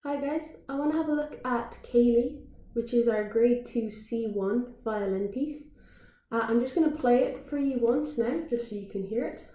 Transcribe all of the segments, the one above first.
Hi guys, I want to have a look at Ceilidh, which is our grade 2 C1 violin piece. I'm just going to play it for you once now, just so you can hear it.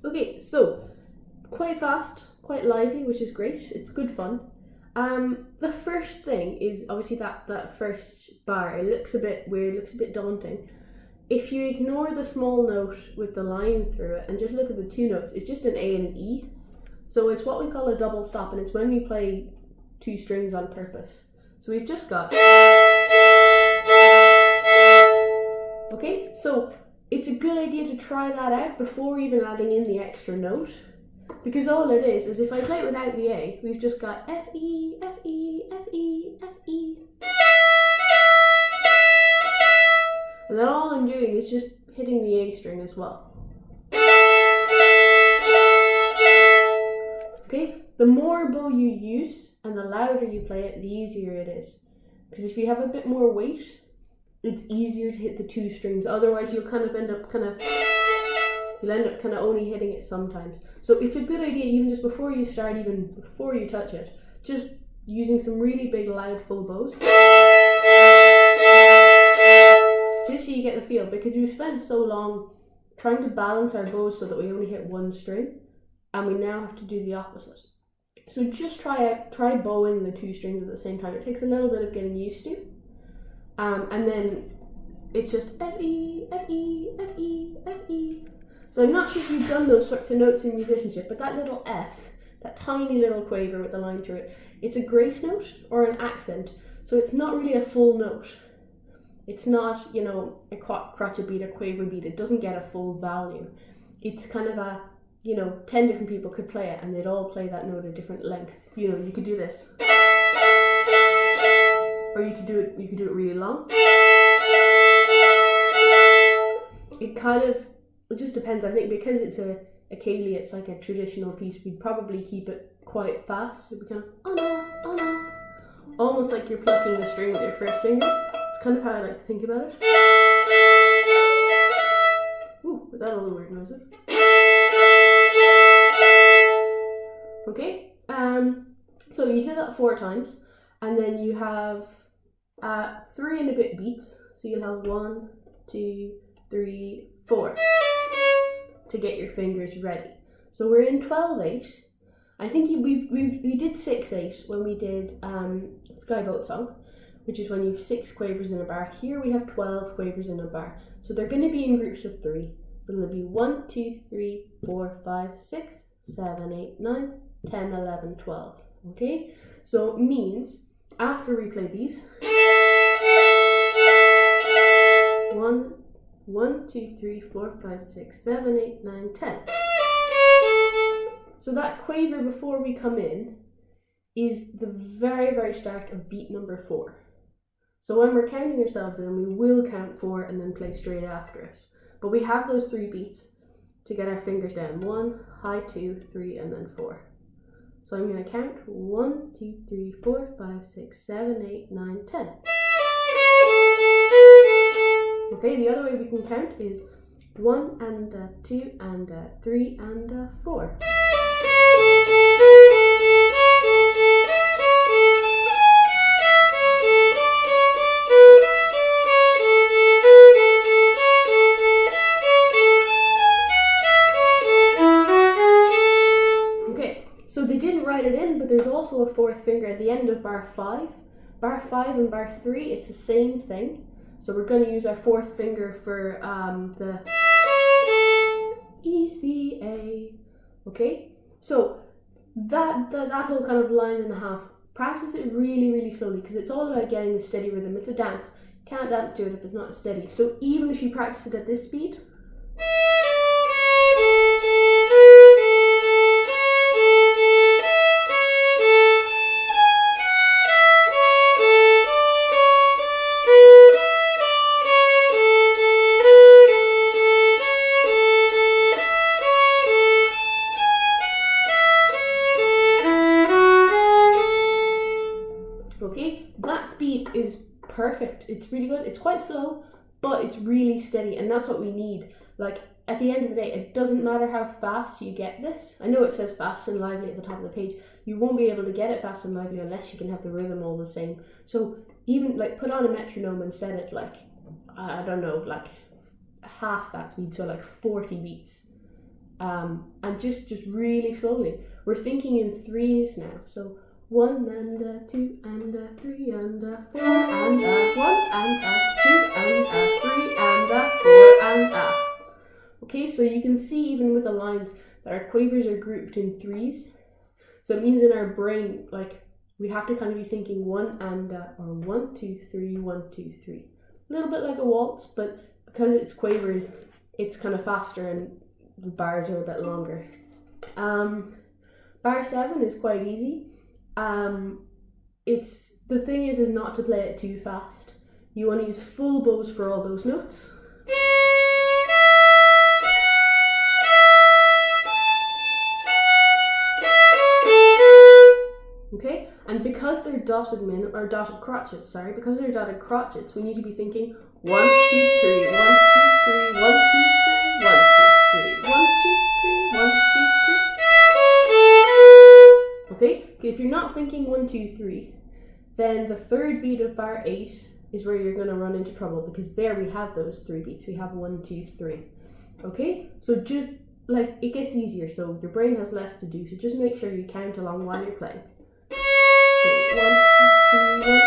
Okay, so quite fast, quite lively, which is great. It's good fun. The first thing is obviously that first bar. It looks a bit weird, looks a bit daunting. If you ignore the small note with the line through it and just look at the two notes, it's just an A and E. So it's what we call a double stop, and it's when we play two strings on purpose. So we've just got. Okay, so it's a good idea to try that out before even adding in the extra note, because all it is if I play it without the A, we've just got F, E, F, E, F, E, F, E. And then all I'm doing is just hitting the A string as well. Okay, the more bow you use and the louder you play it, the easier it is. Because if you have a bit more weight, it's easier to hit the two strings. Otherwise, you'll kind of end up only hitting it sometimes. So it's a good idea, even just before you start, even before you touch it, just using some really big, loud, full bows. Just so you get the feel, because we've spent so long trying to balance our bows so that we only hit one string, and we now have to do the opposite. So just try bowing the two strings at the same time. It takes a little bit of getting used to. And then it's just F, E, F, E, F, E, F, E. So I'm not sure if you've done those sorts of notes in musicianship, but that little F, that tiny little quaver with the line through it, it's a grace note or an accent. So it's not really a full note. It's not, a crotchet beat, a quaver beat. It doesn't get a full value. It's kind of a, 10 different people could play it and they'd all play that note at different length. You could do this. Or you could do it really long. It just depends. I think because it's a Ceilidh, it's like a traditional piece, we'd probably keep it quite fast. It'd be kind of on off, almost like you're plucking the string with your first finger. It's kind of how I like to think about it. Ooh, was that all the weird noises? Okay, so you do that 4 times, and then you have 3 and a bit beats. So you'll have 1, 2, 3, 4 to get your fingers ready. So we're in 12/8. I think we did 6/8 when we did Skyboat Song, which is when you have 6 quavers in a bar. Here we have 12 quavers in a bar. So they're going to be in groups of 3. So there'll be 1, 2, 3, 4, 5, 6, 7, 8, 9, 10, 11, 12. Okay? So it means after we play these, 1, 2, 3, 4, 5, 6, 7, 8, 9, 10. So that quaver before we come in is the very, very start of beat number 4. So when we're counting ourselves in, we will count 4 and then play straight after it. But we have those 3 beats to get our fingers down. 1, high 2, 3, and then 4. So I'm going to count 1, 2, 3, 4, 5, 6, 7, 8, 9, 10. Okay, the other way we can count is 1 and 2 and 3 and 4. Okay, so they didn't write it in, but there's also a 4th finger at the end of bar 5. Bar 5 and bar 3, it's the same thing. So we're going to use our 4th finger for the E, C, A. Okay, so that whole kind of line and a half, practice it really, really slowly, because it's all about getting a steady rhythm. It's a dance. Can't dance to it if it's not steady. So even if you practice it at this speed, okay, that speed is perfect. It's really good. It's quite slow, but it's really steady, and that's what we need. Like, at the end of the day, it doesn't matter how fast you get this. I know it says fast and lively at the top of the page. You won't be able to get it fast and lively unless you can have the rhythm all the same. So even like put on a metronome and set it like, I don't know, like half that speed, so like 40 beats. And just really slowly. We're thinking in threes now. So 1 and a 2 and a 3 and a 4 and a 1 and a 2 and a 3 and a 4 and a. Okay, so you can see even with the lines that our quavers are grouped in threes. So it means in our brain, like, we have to kind of be thinking 1 and a, or 1 2 3 1 2 3. A little bit like a waltz, but because it's quavers, it's kind of faster and the bars are a bit longer. Bar 7 is quite easy. It's the thing is not to play it too fast. You want to use full bows for all those notes. Okay, and because they're dotted crotchets, because they're dotted crotchets, we need to be thinking 1 2 3 1 2 3 1 2 3 1 2 3 1 2 3 1 2 3 1 2 3. Okay, if you're not thinking 1 2 3, then the third beat of bar 8 is where you're going to run into trouble, because there we have those 3 beats. We have 1 2 3. Okay, so just like it gets easier, so your brain has less to do. So just make sure you count along while you're playing. 1 2 3 1 2 3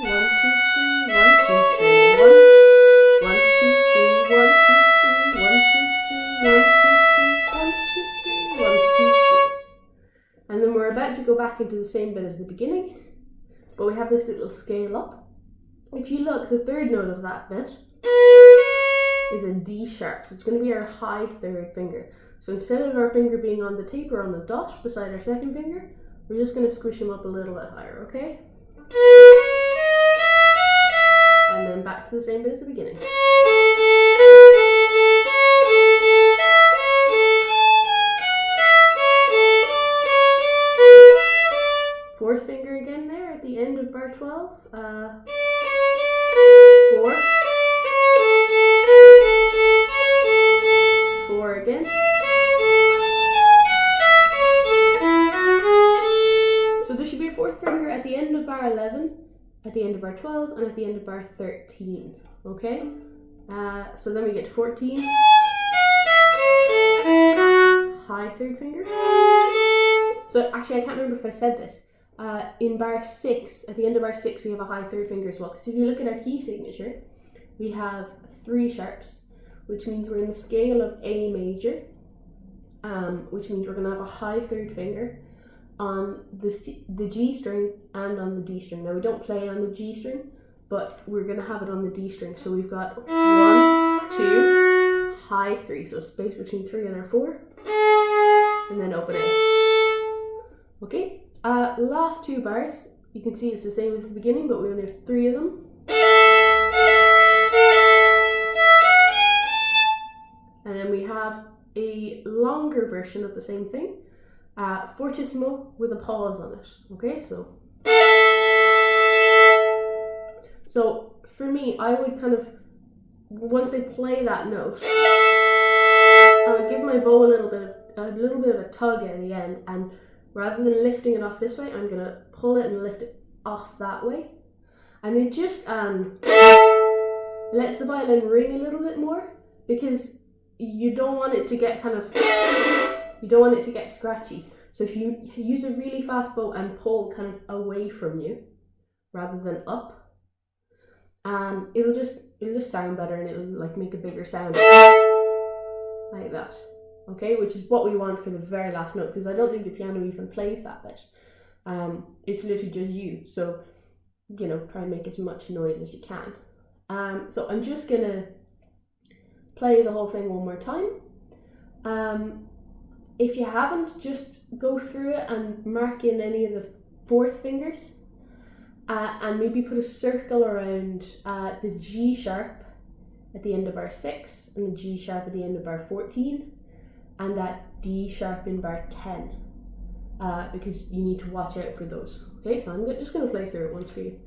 1 2 3 1 2 3 1 2 3 1 1 2 3 1 2 3 1 2 3 1 2 3 1 2 3 1 2 3. And then we're about to go back into the same bit as the beginning, but we have this little scale up. If you look, the third note of that bit is a D sharp, so it's going to be our high third finger. So instead of our finger being on the tape or on the dot beside our second finger, we're just going to squish them up a little bit higher, okay? And then back to the same bit as the beginning. Fourth finger again there at the end of bar 12. 4. 4 again. So there should be a fourth finger at the end of bar 11, at the end of bar 12, and at the end of bar 13. Okay? So then we get to 14. High third finger. So actually, I can't remember if I said this. In bar 6, at the end of bar 6, we have a high third finger as well. Because if you look at our key signature, we have 3 sharps, which means we're in the scale of A major, which means we're going to have a high third finger on the G string and on the D string. Now we don't play on the G string, but we're going to have it on the D string. So we've got 1 2 high 3, so space between 3 and our 4, and then open A. Okay. Last 2 bars, you can see it's the same as the beginning, but we only have 3 of them. And then we have a longer version of the same thing, fortissimo with a pause on it. Okay, so for me, I would kind of, once I play that note, I would give my bow a little bit of a tug at the end, and rather than lifting it off this way, I'm going to pull it and lift it off that way. And it just lets the violin ring a little bit more, because you don't want it to get scratchy. So if you use a really fast bow and pull kind of away from you rather than up, it'll just sound better, and it'll like make a bigger sound like that. Okay, which is what we want for the very last note, because I don't think the piano even plays that bit. It's literally just you. So, you know, try and make as much noise as you can. So I'm just gonna play the whole thing one more time. If you haven't, just go through it and mark in any of the fourth fingers, and maybe put a circle around the G sharp at the end of bar 6 and the G sharp at the end of bar 14 and that D sharp in bar 10, because you need to watch out for those. Okay, so I'm just going to play through it once for you.